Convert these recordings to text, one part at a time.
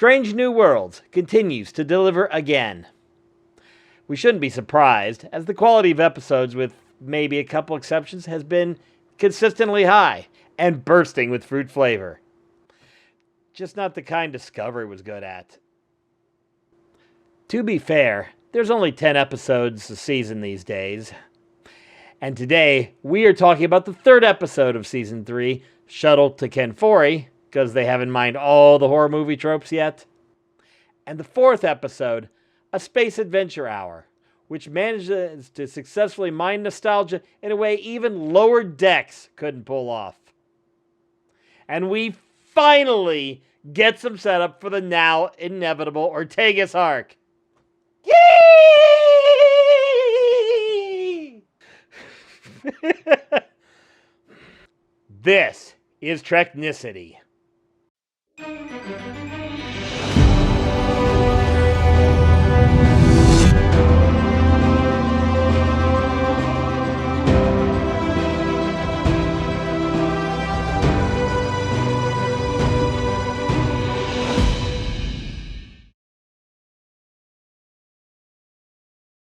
Strange New Worlds continues to deliver again. We shouldn't be surprised, as the quality of episodes, with maybe a couple exceptions, has been consistently high and bursting with fruit flavor. Just not the kind Discovery was good at. To be fair, there's only 10 episodes a season these days. And today, we are talking about the third episode of Season 3, Shuttle to Kenfori, because they haven't mined all the horror movie tropes yet. And the fourth episode, A Space Adventure Hour, which manages to successfully mine nostalgia in a way even Lower Decks couldn't pull off. And we finally get some setup for the now inevitable Ortegas arc. Yay! This is Treknicity.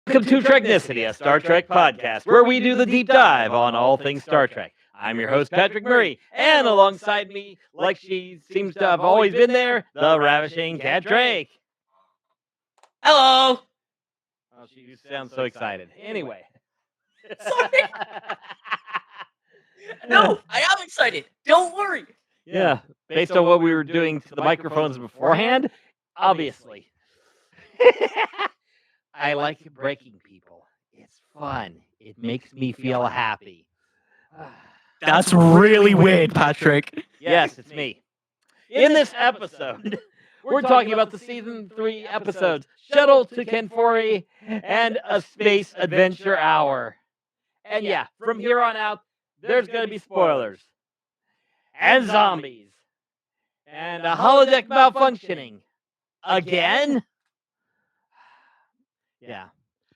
Welcome to Treknicity, a Star Trek podcast, where we do the deep dive on all things Star Trek. I'm your host, Patrick Murray, and alongside me, like she seems to have always been there, the ravishing Cat Drake. Hello! Oh, she sounds so excited. Anyway. Sorry. No, I am excited. Don't worry. Yeah, based on what we were doing to the microphones beforehand, obviously. I like breaking people. It's fun. It makes me feel happy. That's really weird, Patrick. Yes, it's me. In this episode, we're talking about the Season 3 episodes, Shuttle to Kenfori and A Space Adventure Hour. And yeah, from here on out, there's going to be spoilers. And zombies. And a holodeck malfunctioning. Again? Yeah.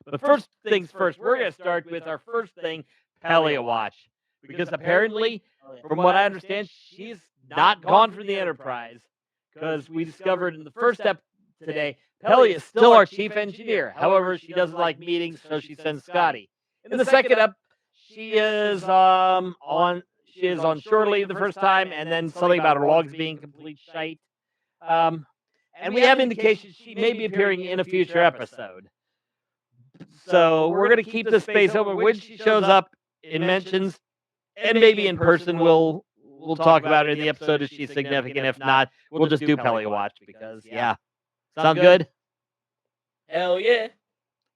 But first things first, we're going to start with our first thing, Pelia Watch. Because apparently, from what I understand, she's not gone from the Enterprise. Because we discovered in the first step today, Pelia is still our chief engineer. However, she doesn't like meetings, so she sends Scotty. In the second up, she is on shore leave the first time, and then something about her logs being complete shite. And we have indications she may be appearing in a future episode. So we're going to keep the space open. When she shows up in mentions, and maybe in person, we'll talk about it in the episode if she's significant. If not, we'll just do Pelia Watch because, yeah. Sound good? Hell yeah.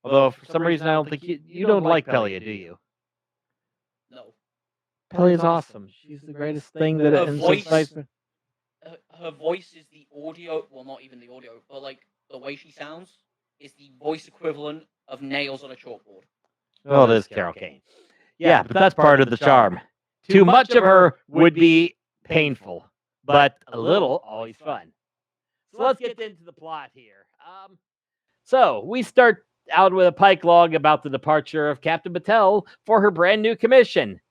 Although, for some reason, I don't think you don't like Pelia, do you? No. Pelia's awesome. She's the greatest thing that Her voice is the audio, well, not even the audio, but like the way she sounds is the voice equivalent of nails on a chalkboard. Well, it is Carol Kane. Yeah, but that's part of the charm. Too much of her would be painful, but a little always fun. So let's get into the plot here. So we start out with a Pike log about the departure of Captain Battelle for her brand new commission.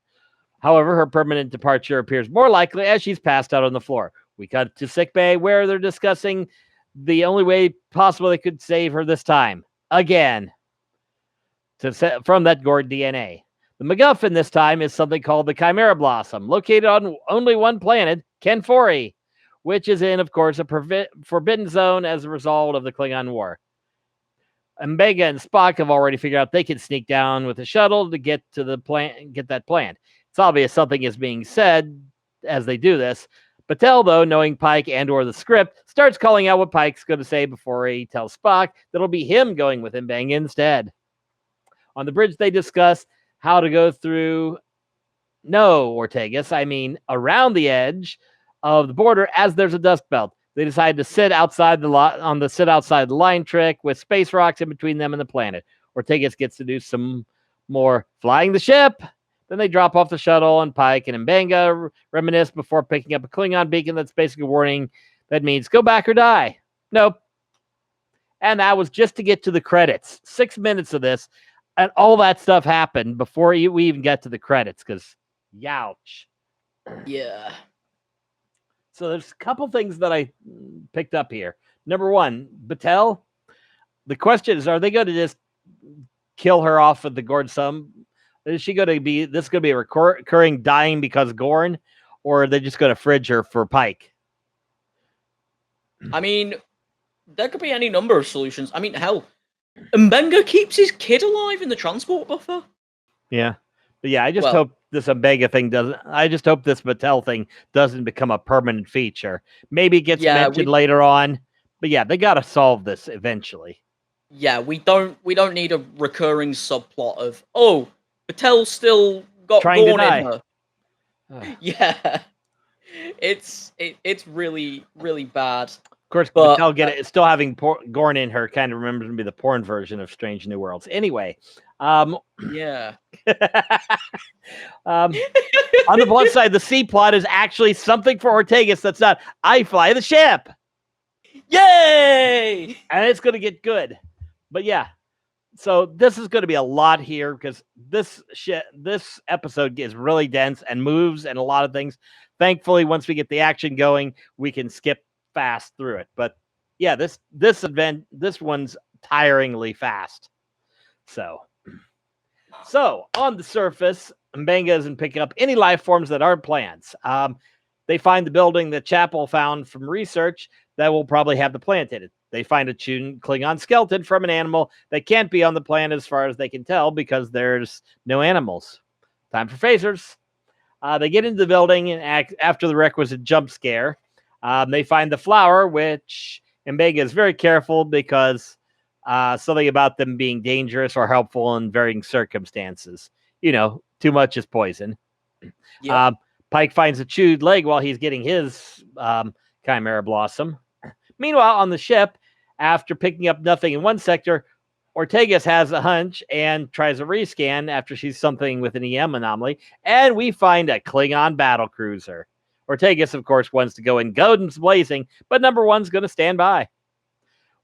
However, her permanent departure appears more likely as she's passed out on the floor. We cut to sickbay where they're discussing the only way possible they could save her this time. Again. From that gored DNA. The MacGuffin this time is something called the Chimera Blossom, located on only one planet, Kenfori, which is in, of course, a forbidden zone as a result of the Klingon War. M'Benga and Spock have already figured out they can sneak down with a shuttle to get to the plant, get that plant. It's obvious something is being said as they do this. Battelle, though, knowing Pike and/or the script, starts calling out what Pike's going to say before he tells Spock that it'll be him going with M'Benga instead. On the bridge, they discuss how to go through, around the edge of the border as there's a dust belt. They decide to sit outside the line trick with space rocks in between them and the planet. Ortegas gets to do some more flying the ship. Then they drop off the shuttle, and Pike and M'Benga reminisce before picking up a Klingon beacon that's basically a warning that means go back or die. Nope. And that was just to get to the credits. 6 minutes of this. And all that stuff happened before we even get to the credits, because youch. Yeah. So there's a couple things that I picked up here. Number one, Battelle. The question is, are they going to just kill her off with the Gorn Sum? Is she going to be, this going to be a recurring dying because Gorn, or are they just going to fridge her for Pike? I mean, there could be any number of solutions. I mean, hell, Mbenga keeps his kid alive in the transport buffer. Yeah. But yeah, I just hope this Omega thing doesn't, I just hope this Battelle thing doesn't become a permanent feature. Maybe it gets mentioned later on, but yeah, they got to solve this eventually. Yeah, we don't need a recurring subplot of, oh, Battelle's still got Gorn in her. Yeah. It's really, really bad. Of course, but Battelle still having Gorn in her kind of remembers me the porn version of Strange New Worlds. Anyway, yeah. On the plus side, the C plot is actually something for Ortegas that's not I fly the ship. Yay! And it's going to get good. But yeah, so this is going to be a lot here because this episode is really dense and moves and a lot of things. Thankfully, once we get the action going, we can skip fast through it. But yeah, this one's tiringly fast. So on the surface, Mbenga isn't picking up any life forms that aren't plants. They find the building that Chapel found from research that will probably have the plant in it. They find a Klingon skeleton from an animal that can't be on the planet as far as they can tell because there's no animals. Time for phasers. They get into the building and after the requisite jump scare, they find the flower, which Mbenga is very careful because something about them being dangerous or helpful in varying circumstances. You know, too much is poison. Yep. Pike finds a chewed leg while he's getting his Chimera Blossom. Meanwhile, on the ship, after picking up nothing in one sector, Ortegas has a hunch and tries a rescan after she's something with an EM anomaly, and we find a Klingon battle cruiser. Ortegas, of course, wants to go in guns blazing, but number one's going to stand by.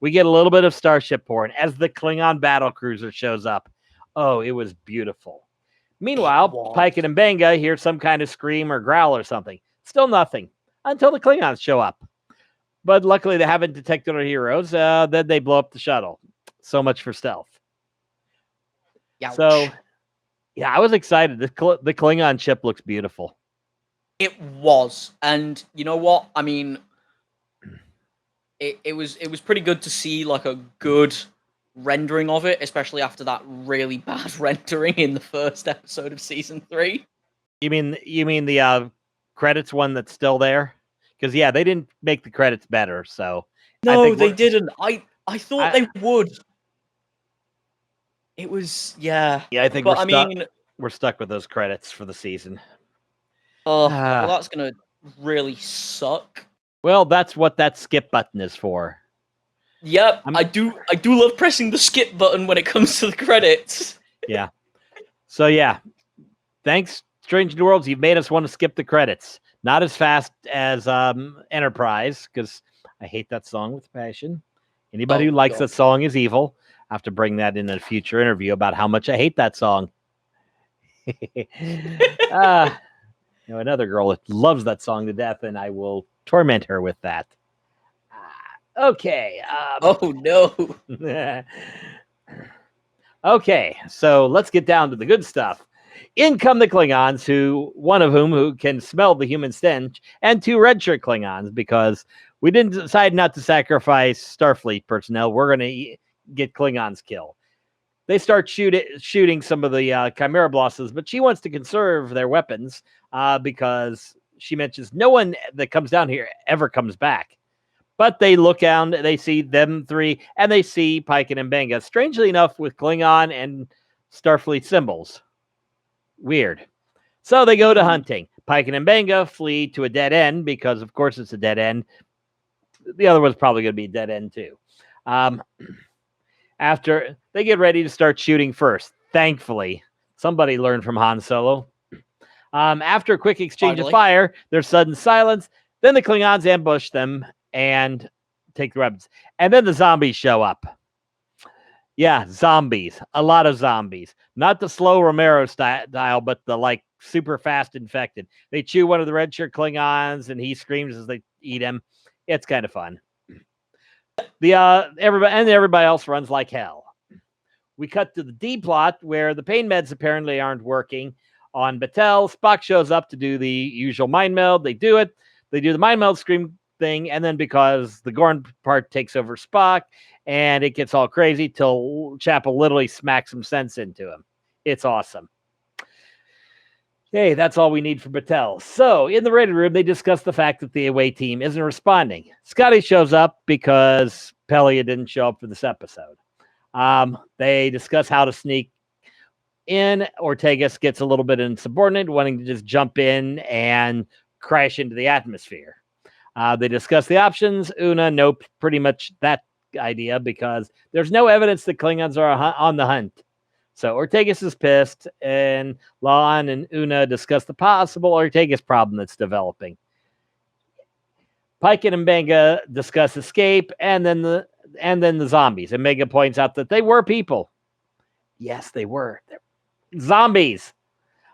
We get a little bit of starship porn as the Klingon battle cruiser shows up. Oh, it was beautiful. Meanwhile, Pike and Mbenga hear some kind of scream or growl or something. Still nothing until the Klingons show up. But luckily, they haven't detected our heroes. Then they blow up the shuttle. So much for stealth. Youch. So, yeah, I was excited. The Klingon ship looks beautiful. It was. And you know what? I mean, it was pretty good to see like a good rendering of it, especially after that really bad rendering in the first episode of season 3. You mean the credits one that's still there? Because yeah, they didn't make the credits better. So no, they didn't. I thought they would. It was yeah. I think we're stuck with those credits for the season. Oh, well, that's gonna really suck. Well, that's what that skip button is for. Yep, I do love pressing the skip button when it comes to the credits. Yeah. So yeah, thanks, Strange New Worlds. You've made us want to skip the credits. Not as fast as Enterprise, because I hate that song with passion. Anybody who likes that song is evil. I have to bring that in a future interview about how much I hate that song. Another girl that loves that song to death, and I will torment her with that. Okay. Oh, no. Okay, so let's get down to the good stuff. In come the Klingons, one of whom can smell the human stench, and 2 redshirt Klingons, because we didn't decide not to sacrifice Starfleet personnel. We're going to get Klingons killed. They start shooting some of the Chimera Blossoms, but she wants to conserve their weapons because she mentions no one that comes down here ever comes back. But they look down, they see them 3, and they see Pike and Mbenga, strangely enough, with Klingon and Starfleet symbols. Weird. So they go to hunting. Pike and Mbenga flee to a dead end because, of course, it's a dead end. The other one's probably going to be a dead end, too. After they get ready to start shooting first, thankfully, somebody learned from Han Solo. After a quick exchange of fire, there's sudden silence. Then the Klingons ambush them and take the weapons. And then the zombies show up. Yeah, zombies. A lot of zombies. Not the slow Romero style, but the super fast infected. They chew one of the redshirt Klingons and he screams as they eat him. It's kind of fun. Everybody else runs like hell. We cut to the D plot where the pain meds apparently aren't working on Battelle. Spock shows up to do the usual mind meld. They do it. They do the mind meld scream thing, and then because the Gorn part takes over Spock, and it gets all crazy till Chapel literally smacks some sense into him. It's awesome. Hey, that's all we need for Battelle. So, in the ready room, they discuss the fact that the away team isn't responding. Scotty shows up because Pelia didn't show up for this episode. They discuss how to sneak in. Ortegas gets a little bit insubordinate, wanting to just jump in and crash into the atmosphere. They discuss the options. Una, nope, pretty much that idea because there's no evidence that Klingons are on the hunt. So Ortegas is pissed, and La'an and Una discuss the possible Ortegas problem that's developing. Pike and Mbenga discuss escape, and then the zombies. And Mbenga points out that they were people. Yes, they were. They're zombies.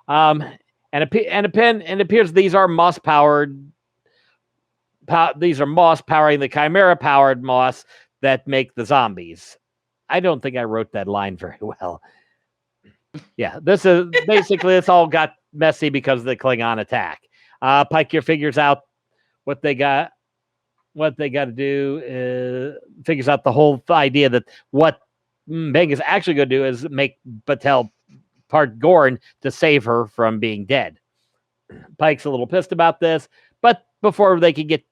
And it appears these are Moss powered. These are Moss powering the Chimera powered Moss that make the zombies. I don't think I wrote that line very well. Yeah, this is basically it's all got messy because of the Klingon attack. Pike here figures out what they got to do. Figures out the whole idea that what Meg is actually going to do is make Battelle part Gorn to save her from being dead. Pike's a little pissed about this, but before they can get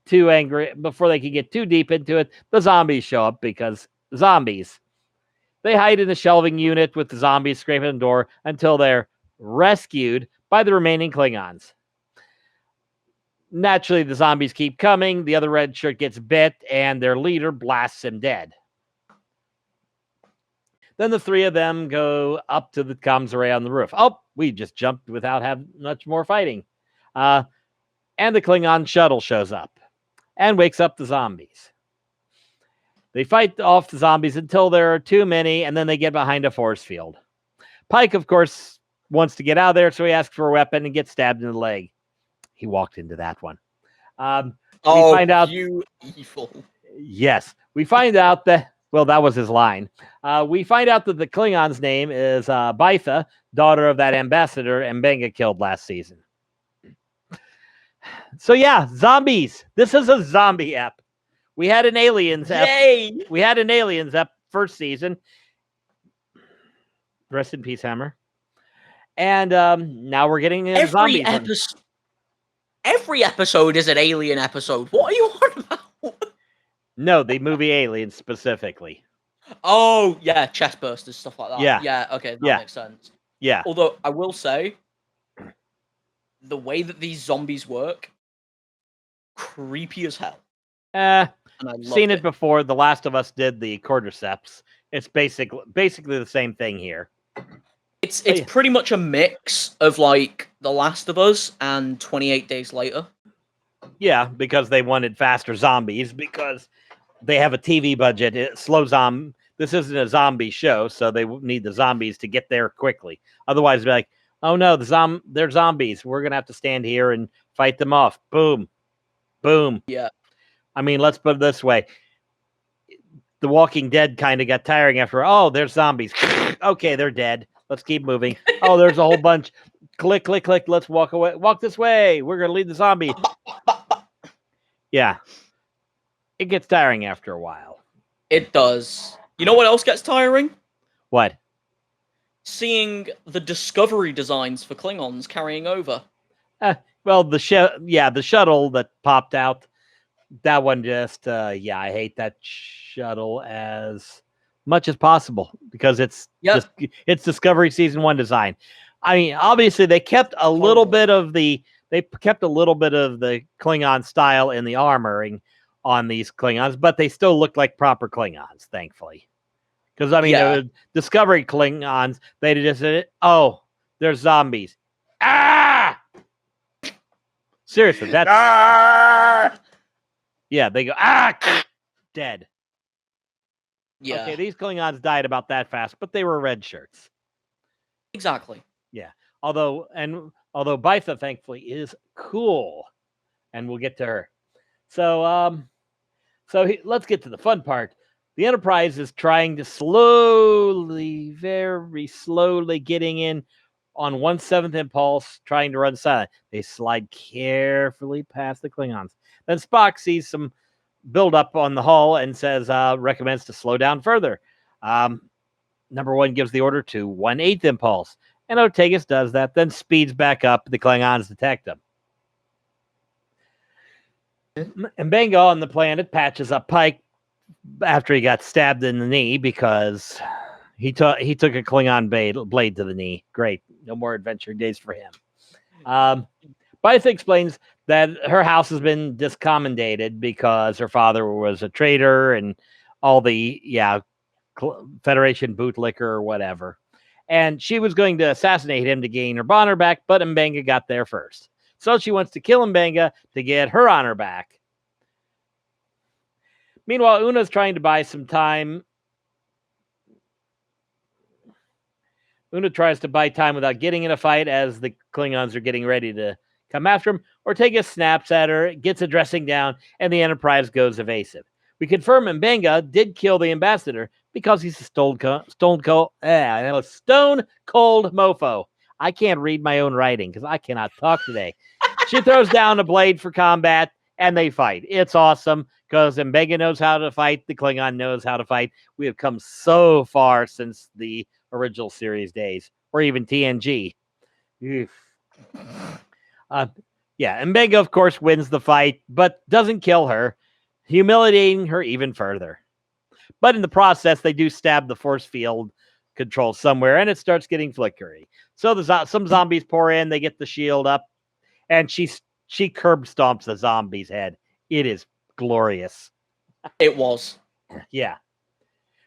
too angry, before they can get too deep into it, the zombies show up because zombies. They hide in the shelving unit with the zombies scraping the door until they're rescued by the remaining Klingons. Naturally, the zombies keep coming. The other red shirt gets bit, and their leader blasts him dead. Then the three of them go up to the comms array on the roof. Oh, we just jumped without having much more fighting. And the Klingon shuttle shows up and wakes up the zombies. They fight off the zombies until there are too many, and then they get behind a force field. Pike, of course, wants to get out of there, so he asks for a weapon and gets stabbed in the leg. He walked into that one. We find out, you evil. Yes. We find out that, well, that was his line. We find out that the Klingon's name is Baitha, daughter of that ambassador Mbenga killed last season. So, yeah, zombies. This is a zombie ep. We had an Aliens ep. Yay! We had an Aliens ep first season. Rest in peace, Hammer. And now we're getting a zombie. Every episode is an alien episode. What are you on about? No, the movie Aliens specifically. Oh, yeah, chest bursters, stuff like that. Yeah. Yeah, okay, that makes sense. Yeah. Although, I will say, the way that these zombies work, creepy as hell. Seen it before. The Last of Us did the cordyceps. It's basically the same thing here. It's pretty much a mix of like The Last of Us and 28 Days Later. Yeah, because they wanted faster zombies because they have a TV budget. This isn't a zombie show, so they need the zombies to get there quickly. Otherwise, be like, oh no, they're zombies. We're gonna have to stand here and fight them off. Boom, boom. Yeah. I mean, let's put it this way. The Walking Dead kind of got tiring after, oh, there's zombies. Okay, they're dead. Let's keep moving. Oh, there's a whole bunch. Click, click, click. Let's walk away. Walk this way. We're going to lead the zombie. Yeah. It gets tiring after a while. It does. You know what else gets tiring? What? Seeing the Discovery designs for Klingons carrying over. Well, the shuttle that popped out, that one just, I hate that shuttle as much as possible because it's Discovery Season 1 design. I mean, obviously they kept a little bit of the Klingon style in the armoring on these Klingons, but they still look like proper Klingons, thankfully. Because I mean, Discovery Klingons, they just said, "Oh, there's zombies." Ah! Seriously, that's yeah. They go dead. Yeah. Okay, these Klingons died about that fast, but they were red shirts. Exactly. Yeah. Although Baitha thankfully is cool, and we'll get to her. So So let's get to the fun part. The Enterprise is trying to slowly, very slowly getting in on 1/7 impulse, trying to run silent. They slide carefully past the Klingons. Then Spock sees some build up on the hull and says, recommends to slow down further. Number one gives the order to 1/8 impulse, and Otegas does that, then speeds back up. The Klingons detect him. Mbenga on the planet patches up Pike after he got stabbed in the knee because he took a Klingon blade to the knee. Great. No more adventure days for him. Blythe explains that her house has been discommendated because her father was a traitor and all the, Federation bootlicker or whatever. And she was going to assassinate him to gain her honor back, but Mbenga got there first. So she wants to kill Mbenga to get her honor back. Meanwhile, Una's trying to buy some time. Una tries to buy time without getting in a fight as the Klingons are getting ready to come after him. Ortega snaps at her, gets a dressing down, and the Enterprise goes evasive. We confirm Mbenga did kill the ambassador because he's a stone cold mofo. I can't read my own writing because I cannot talk today. She throws down a blade for combat, and they fight. It's awesome because Mbenga knows how to fight. The Klingon knows how to fight. We have come so far since the original series days, or even TNG. Mbenga, of course, wins the fight, but doesn't kill her, humiliating her even further. But in the process, they do stab the force field control somewhere, and it starts getting flickery. So some zombies pour in, they get the shield up, and she curb stomps the zombie's head. It is glorious. It was. Yeah.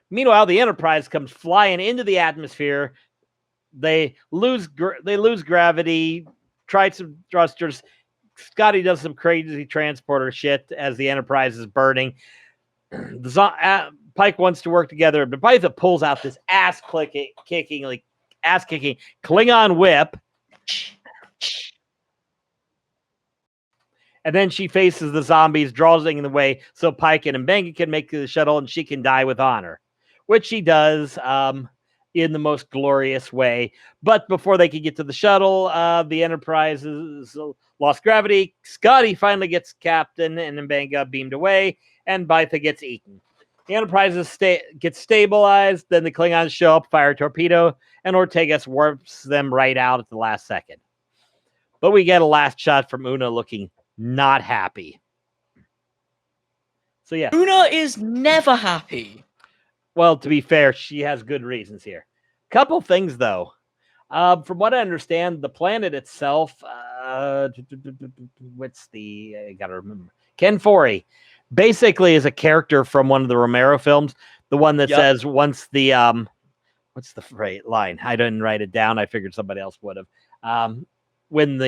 Meanwhile, the Enterprise comes flying into the atmosphere. They lose gravity, try some thrusters. Scotty does some crazy transporter shit as the Enterprise is burning. Pike wants to work together, but Blythe pulls out this ass-kicking Klingon whip. And then she faces the zombies, draws them in the way so Pike and Mbenga can make the shuttle and she can die with honor, which she does in the most glorious way. But before they can get to the shuttle, the Enterprise has lost gravity. Scotty finally gets captain and Mbenga beamed away, and Blythe gets eaten. The Enterprise gets stabilized, then the Klingons show up, fire a torpedo, and Ortegas warps them right out at the last second. But we get a last shot from Una looking not happy. So yeah. Una is never happy. Well, to be fair, she has good reasons here. Couple things, though. From what I understand, the planet itself, I gotta remember. Kenfori basically is a character from one of the Romero films. The one that says once the, what's the right line? I didn't write it down. I figured somebody else would have. When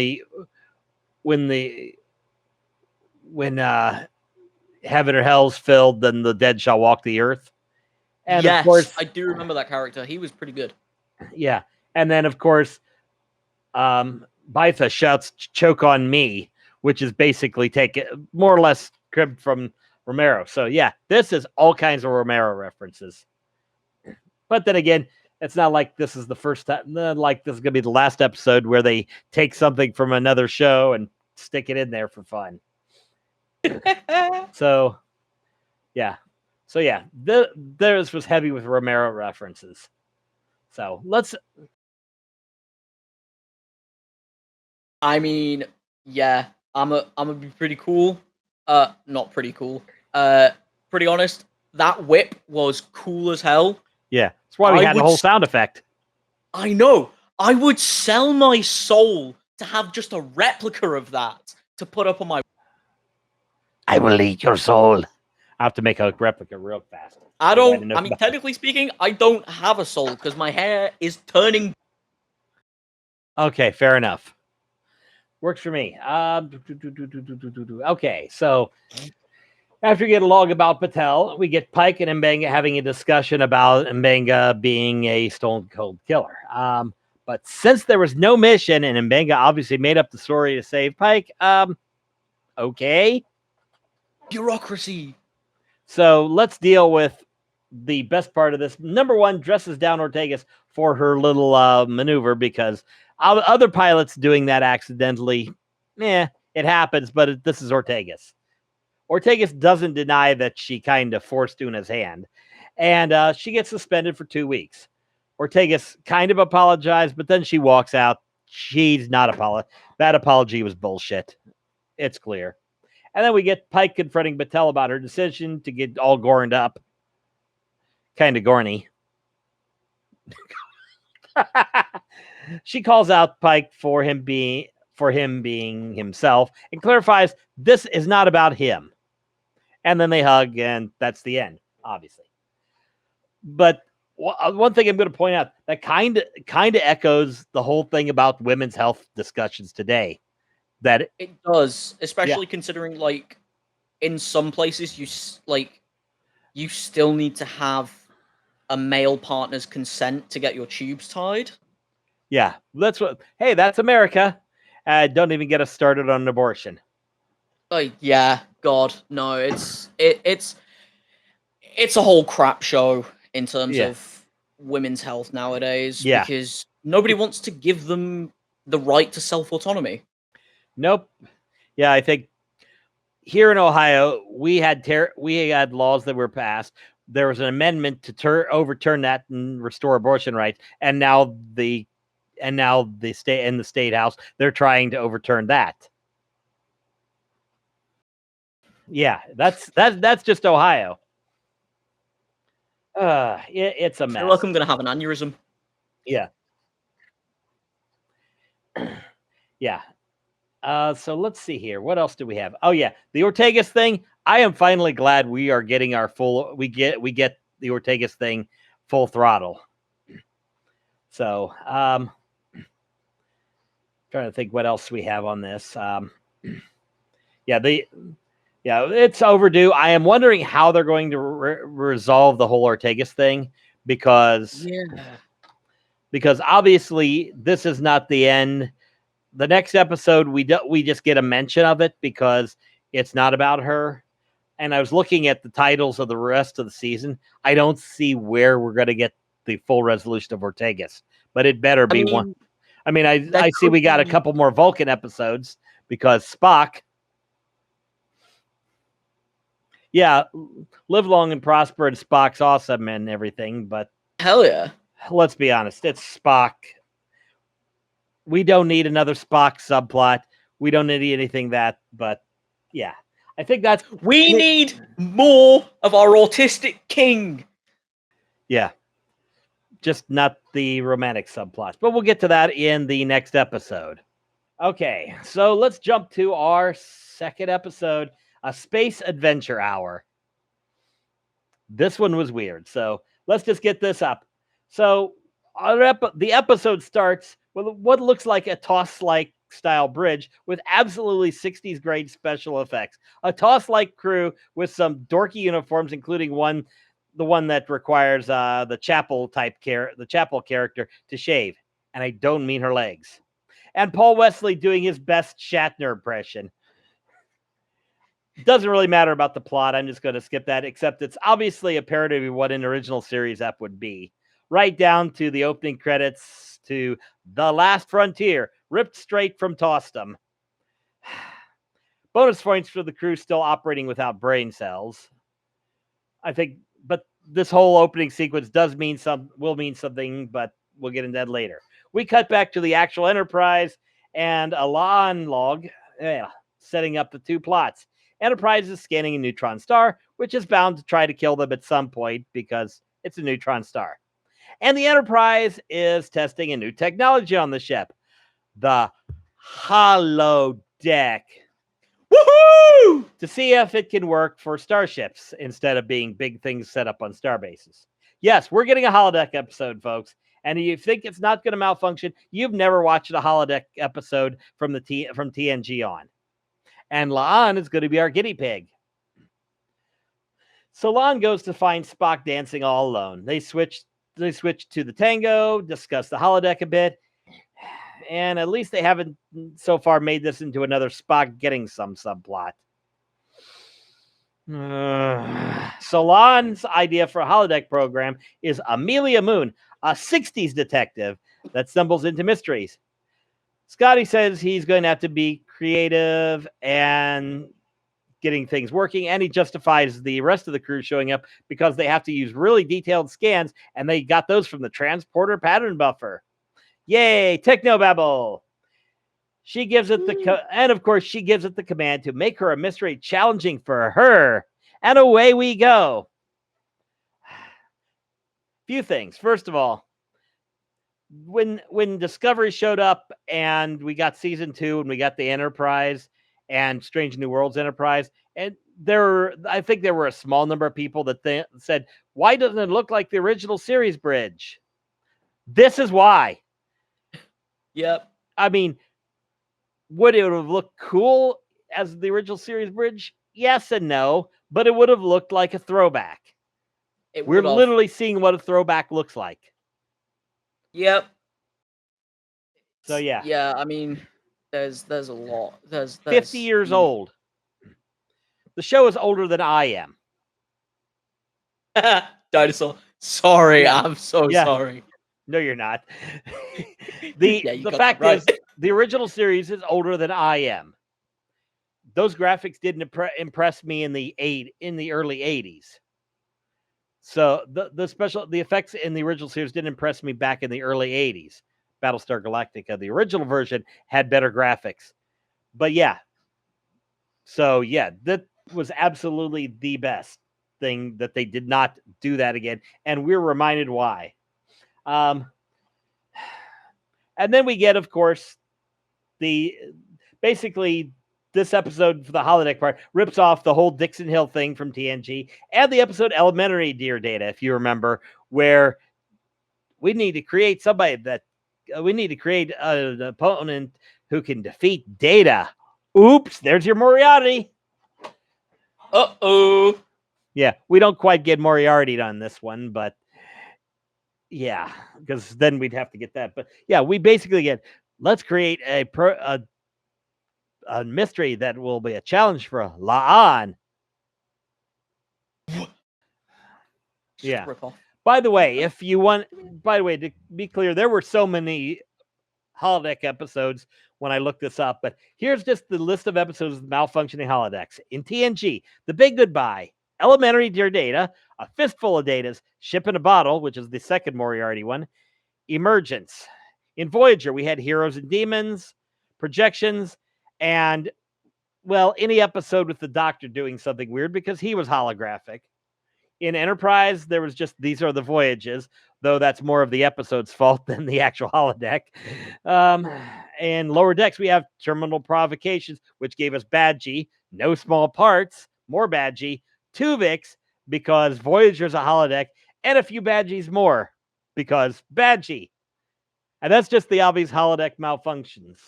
heaven or hell's filled, then the dead shall walk the earth. And yes, of course, I do remember that character. He was pretty good. Yeah. And then, of course, Blythe shouts, "Choke on me," which is basically more or less cribbed from Romero. So, yeah, this is all kinds of Romero references. But then again, it's not like this is the first time, like this is going to be the last episode where they take something from another show and stick it in there for fun. So, yeah. So, yeah, theirs was heavy with Romero references. So, I mean, yeah, I'm gonna be pretty cool. Not pretty cool. Pretty honest. That whip was cool as hell. Yeah, that's why we had the whole sound effect. I know. I would sell my soul to have just a replica of that to put up on my. I will eat your soul. I have to make a replica real fast. I mean, technically speaking, I don't have a soul because my hair is turning. Okay, fair enough. Works for me. Okay, so after we get a log about Patel, we get Pike and Mbenga having a discussion about Mbenga being a stone cold killer. But since there was no mission and Mbenga obviously made up the story to save Pike, okay. Bureaucracy. So let's deal with the best part of this. Number one, dresses down Ortegas for her little maneuver because other pilots doing that accidentally, it happens, but this is Ortegas. Ortegas doesn't deny that she kind of forced Una's hand, and she gets suspended for 2 weeks. Ortegas kind of apologized, but then she walks out. She's not apologizing. That apology was bullshit. It's clear. And then we get Pike confronting Battelle about her decision to get all gorned up. Kind of gorny. She calls out Pike for him being himself and clarifies this is not about him. And then they hug, and that's the end, obviously. But one thing I'm going to point out that kind of echoes the whole thing about women's health discussions today. That it does, especially considering, like, in some places you still need to have a male partner's consent to get your tubes tied. Yeah, that's America. Don't even get us started on abortion. Yeah, God, no, it's a whole crap show in terms of women's health nowadays because nobody wants to give them the right to self-autonomy. Nope. Yeah, I think here in Ohio, we had laws that were passed. There was an amendment to overturn that and restore abortion rights, and now the state in the state house, they're trying to overturn that. Yeah, that's just Ohio. It's a mess. I feel like I'm gonna have an aneurysm. Yeah. Yeah. So let's see here. What else do we have? Oh yeah, the Ortegas thing. I am finally glad we are getting our full. We get the Ortegas thing full throttle. So, trying to think what else we have on this. It's overdue. I am wondering how they're going to resolve the whole Ortegas thing because obviously this is not the end. The next episode, we just get a mention of it because it's not about her. And I was looking at the titles of the rest of the season. I don't see where we're going to get the full resolution of Ortegas, but it better be one. I mean, I see we got a couple more Vulcan episodes because Spock. Yeah, live long and prosper, and Spock's awesome and everything, but hell yeah. Let's be honest, it's Spock. We don't need another Spock subplot. We don't need anything but yeah. I think we need more of our autistic king. Yeah. Just not the romantic subplots. But we'll get to that in the next episode. Okay, so let's jump to our second episode, A Space Adventure Hour. This one was weird. So let's just get this up. So the episode starts with what looks like a toss-like style bridge with absolutely 60s grade special effects. A toss-like crew with some dorky uniforms, including the one that requires the chapel character to shave. And I don't mean her legs. And Paul Wesley doing his best Shatner impression. Doesn't really matter about the plot. I'm just going to skip that, except it's obviously a parody of what an original series ep would be. Right down to the opening credits to The Last Frontier, ripped straight from Tostem. Bonus points for the crew still operating without brain cells. I think, but this whole opening sequence will mean something, but we'll get into that later. We cut back to the actual Enterprise and a La'an log, setting up the two plots. Enterprise is scanning a neutron star, which is bound to try to kill them at some point because it's a neutron star. And the Enterprise is testing a new technology on the ship, the holodeck. Woohoo! To see if it can work for starships instead of being big things set up on starbases. Yes, we're getting a holodeck episode, folks. And you think it's not going to malfunction, you've never watched a holodeck episode from TNG on. And La'an is going to be our guinea pig. So La'an goes to find Spock dancing all alone. They switch to the tango, discuss the holodeck a bit, and at least they haven't so far made this into another Spock getting some subplot. Solon's idea for a holodeck program is Amelia Moon, a 60s detective that stumbles into mysteries. Scotty says he's going to have to be creative and getting things working, and he justifies the rest of the crew showing up because they have to use really detailed scans, and they got those from the transporter pattern buffer. Yay, technobabble! She gives it and of course she gives it the command to make her a mystery challenging for her, and away we go. Few things. First of all, when Discovery showed up and we got season 2 and we got the Enterprise and Strange New Worlds Enterprise, and I think there were a small number of people that said, why doesn't it look like the original series bridge? This is why. Yep. I mean, would it have looked cool as the original series bridge? Yes and no, but it would have looked like a throwback. We're literally seeing what a throwback looks like. Yep. So yeah. Yeah, I mean, there's a lot. There's 50 years old. The show is older than I am. Dinosaur. Sorry, I'm so sorry. No, you're not. The fact is, the original series is older than I am. Those graphics didn't impress me in the early 80s. So the effects in the original series didn't impress me back in the early 80s. Battlestar Galactica, the original version, had better graphics. But yeah. So yeah, that was absolutely the best thing that they did not do that again. And we're reminded why. And then we get, of course, basically this episode for the holodeck part rips off the whole Dixon Hill thing from TNG and the episode Elementary Dear Data, if you remember, where we need to create somebody that we need to create an opponent who can defeat Data. Oops, there's your Moriarty. Uh-oh. Yeah, we don't quite get Moriarty on this one, but yeah, because then we'd have to get that. But yeah, we basically get, let's create a mystery that will be a challenge for La'an. Yeah. By the way, to be clear, there were so many holodeck episodes when I looked this up, but here's just the list of episodes of malfunctioning holodecks. In TNG, The Big Goodbye, Elementary Dear Data, A Fistful of Datas, Ship in a Bottle, which is the second Moriarty one, Emergence. In Voyager, we had Heroes and Demons, Projections, and, well, any episode with the Doctor doing something weird because he was holographic. In Enterprise, there was just These Are the Voyages, though that's more of the episode's fault than the actual holodeck. And Lower Decks, we have Terminal Provocations, which gave us Badgie, No Small Parts, more Badgie, Tuvix, because Voyager's a holodeck, and a few Badgies more, because Badgie. And that's just the obvious holodeck malfunctions.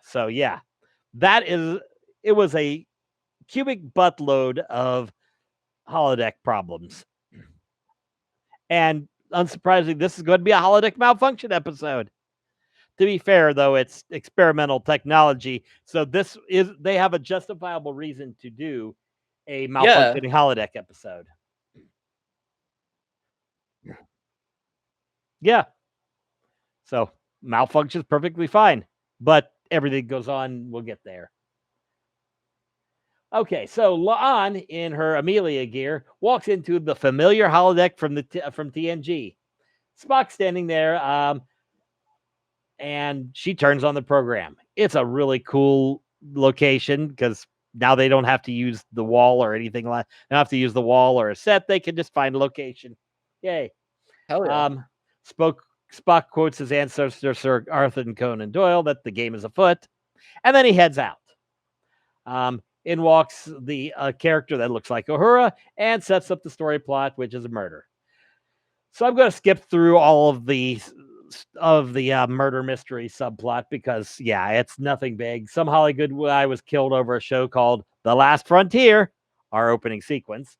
So yeah, it was a cubic buttload of holodeck problems. And unsurprisingly, this is going to be a holodeck malfunction episode. To be fair, though, it's experimental technology, so they have a justifiable reason to do a malfunctioning holodeck episode. Yeah. So malfunction's perfectly fine, but everything goes on. We'll get there. Okay, so La'an, in her Amelia gear, walks into the familiar holodeck from TNG. Spock's standing there, and she turns on the program. It's a really cool location because now they don't have to use the wall or anything like. They don't have to use the wall or a set. They can just find a location. Yay! Hell yeah. Spock quotes his ancestor Sir Arthur Conan Doyle that the game is afoot, and then he heads out. In walks the character that looks like Uhura and sets up the story plot, which is a murder. So I'm going to skip through all of the murder mystery subplot because, yeah, it's nothing big. Some Hollywood guy was killed over a show called The Last Frontier, our opening sequence,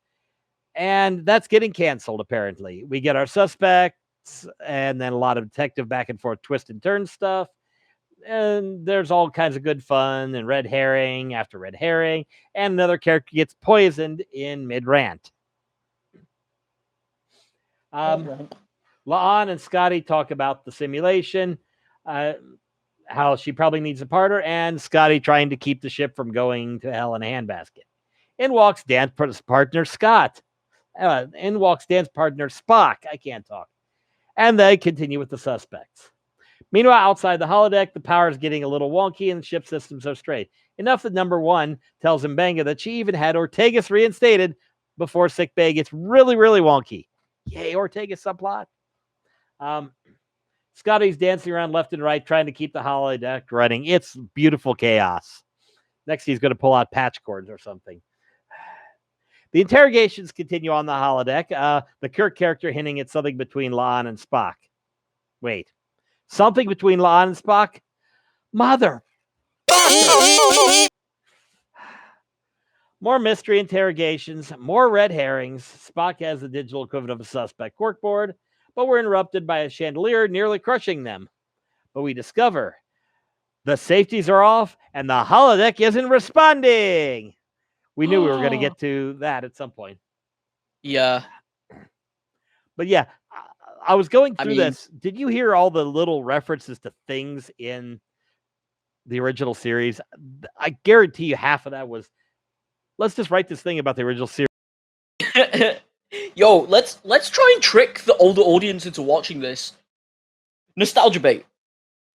and that's getting canceled, apparently. We get our suspects and then a lot of detective back and forth twist and turn stuff. And there's all kinds of good fun and red herring after red herring, and another character gets poisoned in mid-rant. La'an and Scotty talk about the simulation, how she probably needs a partner, and Scotty trying to keep the ship from going to hell in a handbasket. In walks Dan's partner Scott. In walks Dan's partner Spock. I can't talk. And they continue with the suspects. Meanwhile, outside the holodeck, the power is getting a little wonky and the ship systems are straight. Enough that number one tells Mbenga that she even had Ortegas reinstated before sickbay gets really, really wonky. Yay, Ortega subplot. Scotty's dancing around left and right, trying to keep the holodeck running. It's beautiful chaos. Next, he's going to pull out patch cords or something. The interrogations continue on the holodeck. The Kirk character hinting at something between La'an and Spock. Wait. Something between La'an and Spock? Mother. More mystery interrogations, more red herrings. Spock has the digital equivalent of a suspect corkboard, but we're interrupted by a chandelier nearly crushing them. But we discover the safeties are off and the holodeck isn't responding. We knew we were going to get to that at some point. Yeah. But yeah, I was going through this. Did you hear all the little references to things in the original series? I guarantee you half of that was, let's just write this thing about the original series. Yo, let's try and trick the older audience into watching this. Nostalgia bait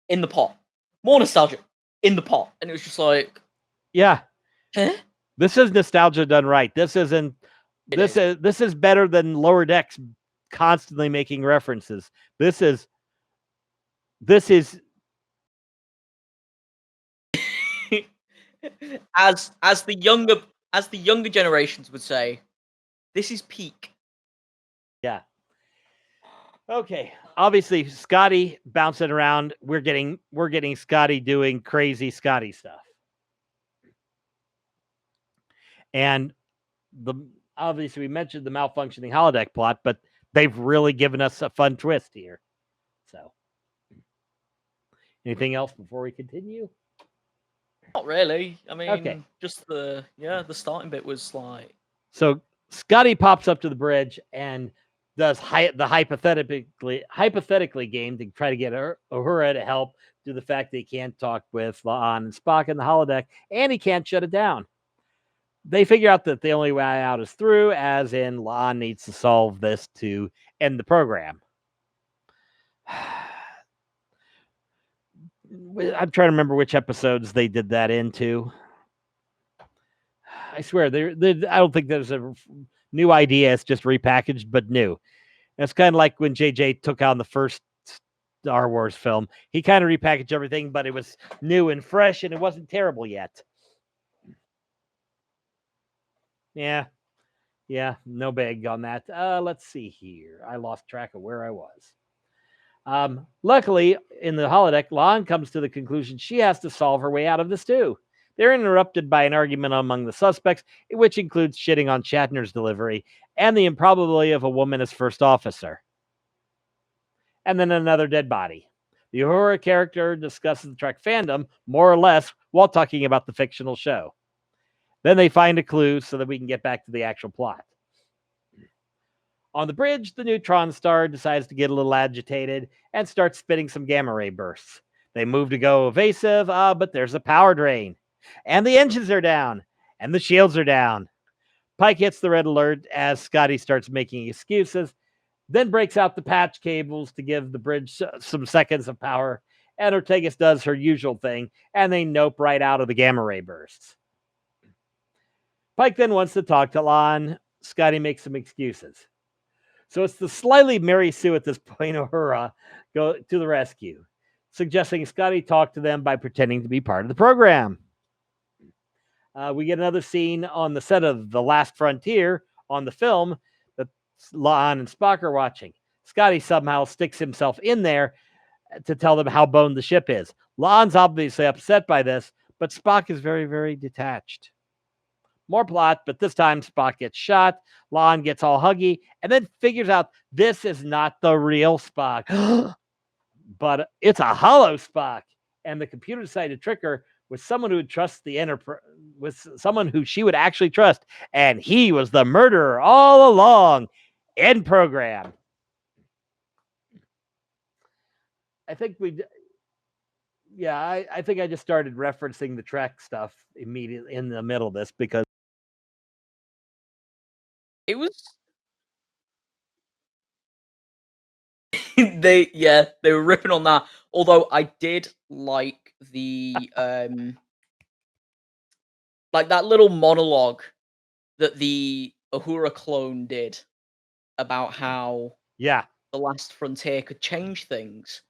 in the pot. More nostalgia in the pot. And it was just like, yeah. Huh? This is nostalgia done right. This isn't this is better than Lower Decks constantly making references. This is as the younger generations would say, this is peak. Yeah. Okay. Obviously, Scotty bouncing around. We're getting Scotty doing crazy Scotty stuff. And obviously we mentioned the malfunctioning holodeck plot, but they've really given us a fun twist here. So, anything else before we continue? Not really. I mean, just the starting bit was like. So Scotty pops up to the bridge and does the hypothetically game to try to get Uhura to help due to the fact that he can't talk with La'an and Spock in the holodeck, and he can't shut it down. They figure out that the only way out is through, as in La'an needs to solve this to end the program. I'm trying to remember which episodes they did that into. I swear, I don't think there's a new idea. It's just repackaged, but new. And it's kind of like when JJ took on the first Star Wars film. He kind of repackaged everything, but it was new and fresh, and it wasn't terrible yet. Yeah, no big on that. Let's see here. I lost track of where I was. Luckily, in the holodeck, La'an comes to the conclusion she has to solve her way out of this too. They're interrupted by an argument among the suspects, which includes shitting on Shatner's delivery and the improbability of a woman as first officer. And then another dead body. The Uhura character discusses the Trek fandom, more or less, while talking about the fictional show. Then they find a clue so that we can get back to the actual plot. On the bridge, the neutron star decides to get a little agitated and starts spitting some gamma ray bursts. They move to go evasive, but there's a power drain. And the engines are down. And the shields are down. Pike hits the red alert as Scotty starts making excuses, then breaks out the patch cables to give the bridge some seconds of power. And Ortegas does her usual thing, and they nope right out of the gamma ray bursts. Pike then wants to talk to La'an. Scotty makes some excuses. So it's the slightly Mary Sue at this point, Uhura, go to the rescue, suggesting Scotty talk to them by pretending to be part of the program. We get another scene on the set of The Last Frontier on the film that La'an and Spock are watching. Scotty somehow sticks himself in there to tell them how boned the ship is. La'an's obviously upset by this, but Spock is very, very detached. More plot, but this time Spock gets shot. La'an gets all huggy and then figures out this is not the real Spock, but it's a hollow Spock. and the computer decided to trick her with someone who would trust the enterprise, with someone who she would actually trust, and he was the murderer all along. End program. I think I think I just started referencing the Trek stuff immediately in the middle of this because it was they were ripping on that. Although I did like the like that little monologue that the Uhura clone did about how the Last Frontier could change things.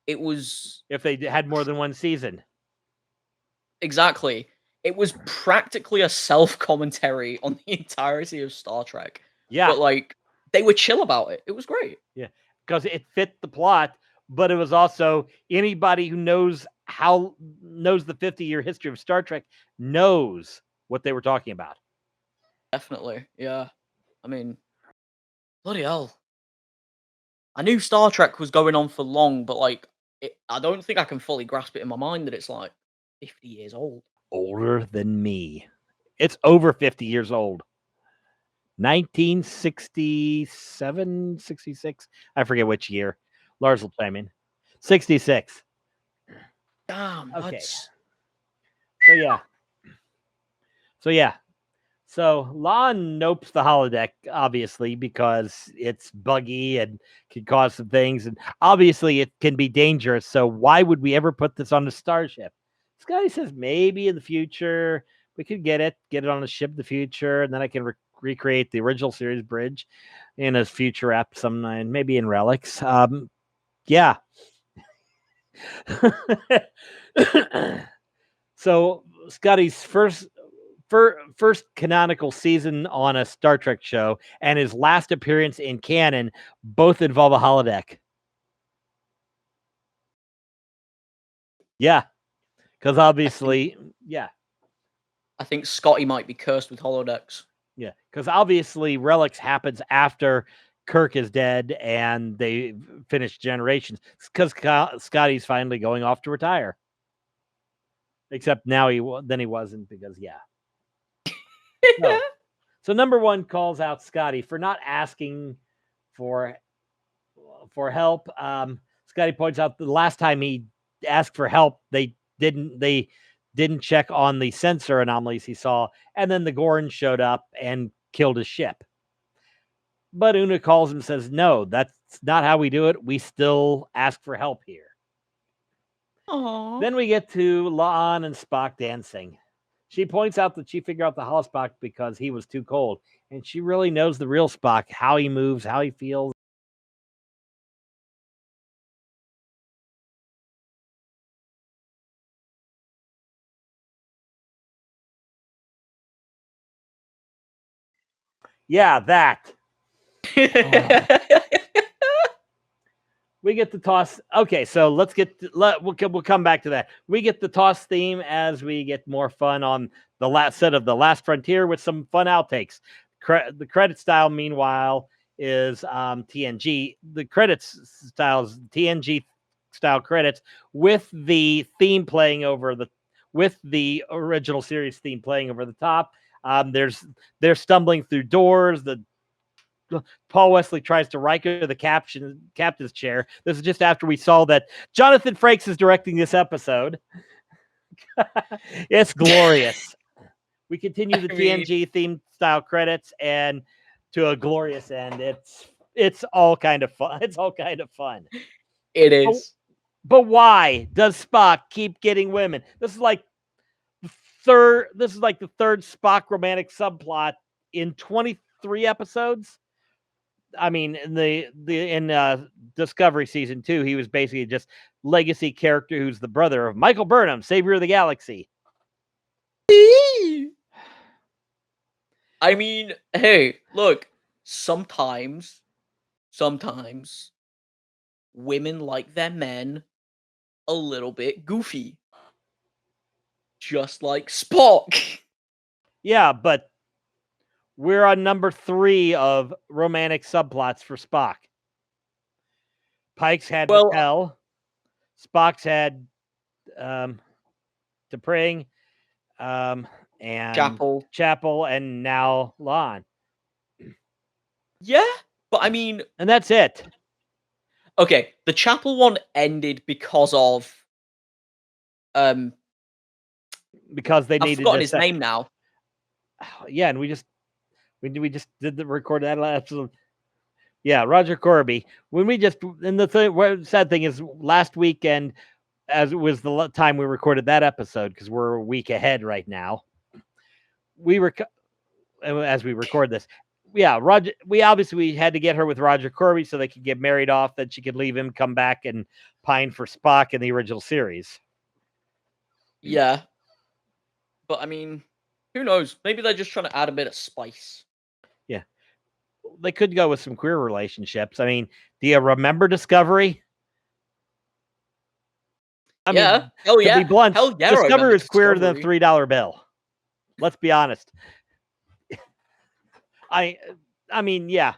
It was if they had more than one season. Exactly. It was practically a self-commentary on the entirety of Star Trek. Yeah. But like they were chill about it. It was great. Yeah. Because it fit the plot, but it was also anybody who knows the 50-year history of Star Trek knows what they were talking about. Definitely. Yeah. I mean, bloody hell. I knew Star Trek was going on for long, but like I don't think I can fully grasp it in my mind that it's like 50 years old. Older than me. It's over 50 years old. 1967, 66. I forget which year. Lars will chime in. 66. Damn. Okay. That's... So yeah. So Lon nopes the holodeck, obviously, because it's buggy and can cause some things. And obviously it can be dangerous. So why would we ever put this on a starship? Scotty says maybe in the future we could get it on a ship in the future, and then I can recreate the original series bridge in a future app sometime, maybe in Relics. Yeah. So Scotty's first canonical season on a Star Trek show and his last appearance in canon both involve a holodeck. Yeah. Because obviously, I think Scotty might be cursed with holodecks. Yeah. Because obviously Relics happens after Kirk is dead and they finish Generations. Because Scotty's finally going off to retire. Except now he wasn't because, So number one calls out Scotty for not asking for help. Scotty points out the last time he asked for help, they didn't check on the sensor anomalies he saw, and then the Gorn showed up and killed his ship. But Una calls him and says, no, that's not how we do it. We still ask for help here. Aww. Then we get to La'an and Spock dancing. She points out that she figured out the holospock because he was too cold. And she really knows the real Spock, how he moves, how he feels. Yeah, that. We get the toss. Okay, so let's get we'll come back to that. We get the toss theme as we get more fun on the last set of The Last Frontier with some fun outtakes. The credit style, meanwhile, is TNG. The credits styles TNG style credits with the theme playing over with the original series theme playing over the top. They're stumbling through doors. Paul Wesley tries to Riker the captain's chair. This is just after we saw that Jonathan Frakes is directing this episode. It's glorious. We continue the TNG theme style credits and to a glorious end. It's all kind of fun. It's all kind of fun. It is. But why does Spock keep getting women? This is like the third Spock romantic subplot in 23 episodes. I mean, in Discovery season 2, he was basically just legacy character who's the brother of Michael Burnham, savior of the galaxy. I mean, hey, look, sometimes women like their men a little bit goofy. Just like Spock. Yeah, but we're on number 3 of romantic subplots for Spock. Pike's had Patel. Spock's had T'Pring, and Chapel, and now Lon. Yeah, but I mean, and that's it. Okay, the Chapel one ended because of because they needed. I've forgotten his name now. Yeah, and we just did the record that episode. Yeah, Roger Corby. When we just and the sad thing is last weekend, as it was the time we recorded that episode, because we're a week ahead right now. We were as we record this. Yeah, Roger. We had to get her with Roger Corby so they could get married off. Then she could leave him, come back, and pine for Spock in the original series. Yeah, but I mean, who knows? Maybe they're just trying to add a bit of spice. Yeah, they could go with some queer relationships. I mean, do you remember Discovery? I mean, hell yeah. To be blunt, hell yeah, Discovery is queerer than a $3 bill. Let's be honest. I mean, yeah.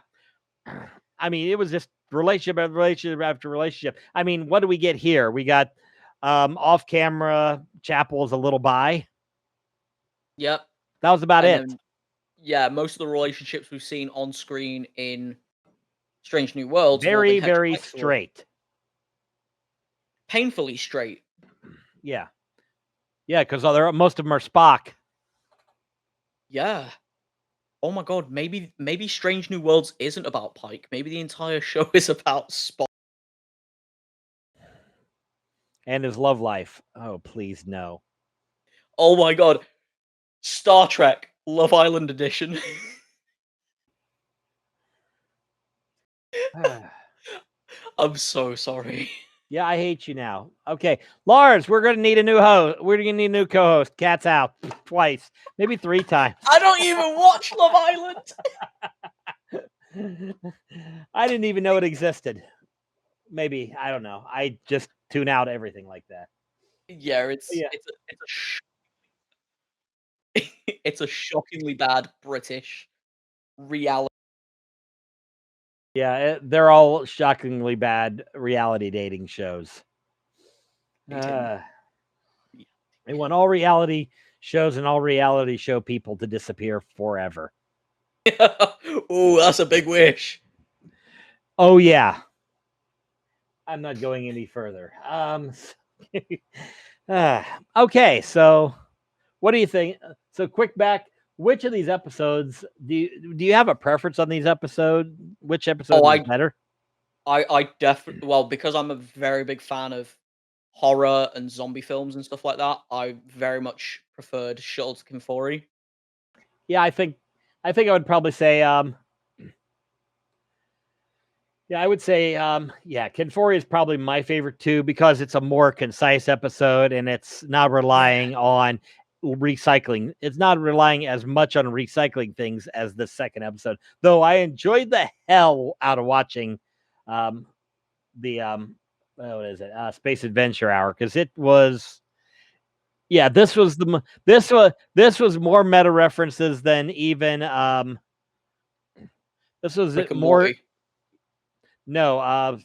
I mean, it was just relationship after relationship. I mean, what do we get here? We got off camera Chapel is a little bi. Yep. That was about it. Then, most of the relationships we've seen on screen in Strange New Worlds very, very straight. Painfully straight. Yeah. Yeah, because most of them are Spock. Yeah. Oh my god, maybe Strange New Worlds isn't about Pike. Maybe the entire show is about Spock. And his love life. Oh, please no. Oh my god. Star Trek Love Island edition. I'm so sorry. Yeah, I hate you now. Okay, Lars, we're gonna need a new host. We're gonna need a new co-host. Cat's out twice, maybe 3 times. I don't even watch Love Island. I didn't even know it existed. Maybe I don't know. I just tune out everything like that. Yeah, it's a shockingly bad British reality. Yeah, they're all shockingly bad reality dating shows. They want all reality shows and all reality show people to disappear forever. Oh, that's a big wish. Oh, yeah. I'm not going any further. Okay, so what do you think? So quick back. Which of these episodes do you have a preference on these episodes? Which episode is better? I definitely because I'm a very big fan of horror and zombie films and stuff like that. I very much preferred Shuttle to Kenfori. Yeah, I think I would probably say yeah, I would say Kenfori is probably my favorite too, because it's a more concise episode and it's not relying on recycling. It's not relying as much on recycling things as the second episode, though I enjoyed the hell out of watching what is it, Space Adventure Hour, because it was this was more meta references than even this was Rick and more Morty. No, I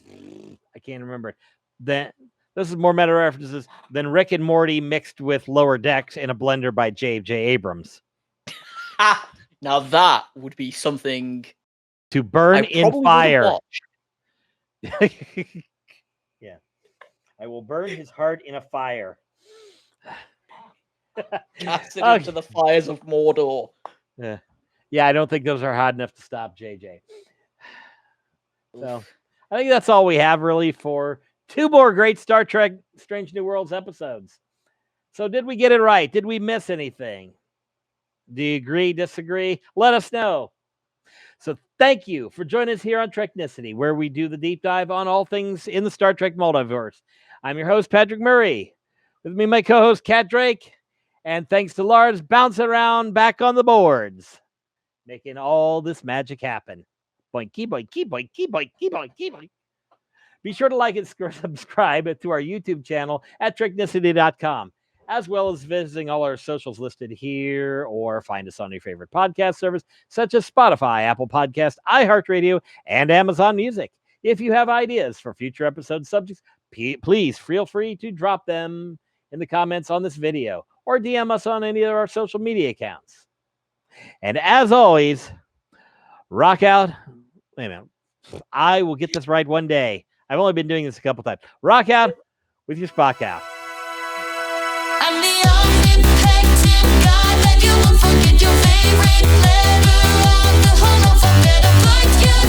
can't remember. This is more meta references than Rick and Morty mixed with Lower Decks in a blender by J.J. Abrams. Now that would be something to burn in fire. Yeah, I will burn his heart in a fire. Cast it into the fires of Mordor. Yeah, I don't think those are hot enough to stop JJ. So I think that's all we have really for 2 more great Star Trek Strange New Worlds episodes. So did we get it right? Did we miss anything? Do you agree, disagree? Let us know. So thank you for joining us here on Treknicity, where we do the deep dive on all things in the Star Trek multiverse. I'm your host, Patrick Murray. With me, my co-host, Kat Drake. And thanks to Lars, bouncing around back on the boards, making all this magic happen. Boinky, boinky, boinky, boinky, boinky, boinky. Be sure to like and subscribe to our YouTube channel at Treknicity.com, as well as visiting all our socials listed here, or find us on your favorite podcast service, such as Spotify, Apple Podcast, iHeartRadio, and Amazon Music. If you have ideas for future episode subjects, please feel free to drop them in the comments on this video or DM us on any of our social media accounts. And as always, rock out. Wait a minute. I will get this right one day. I've only been doing this a couple times. Rock out with your Spock out. I'm the omnipotent God, and you won't forget your favorite letter of the whole unforgettable.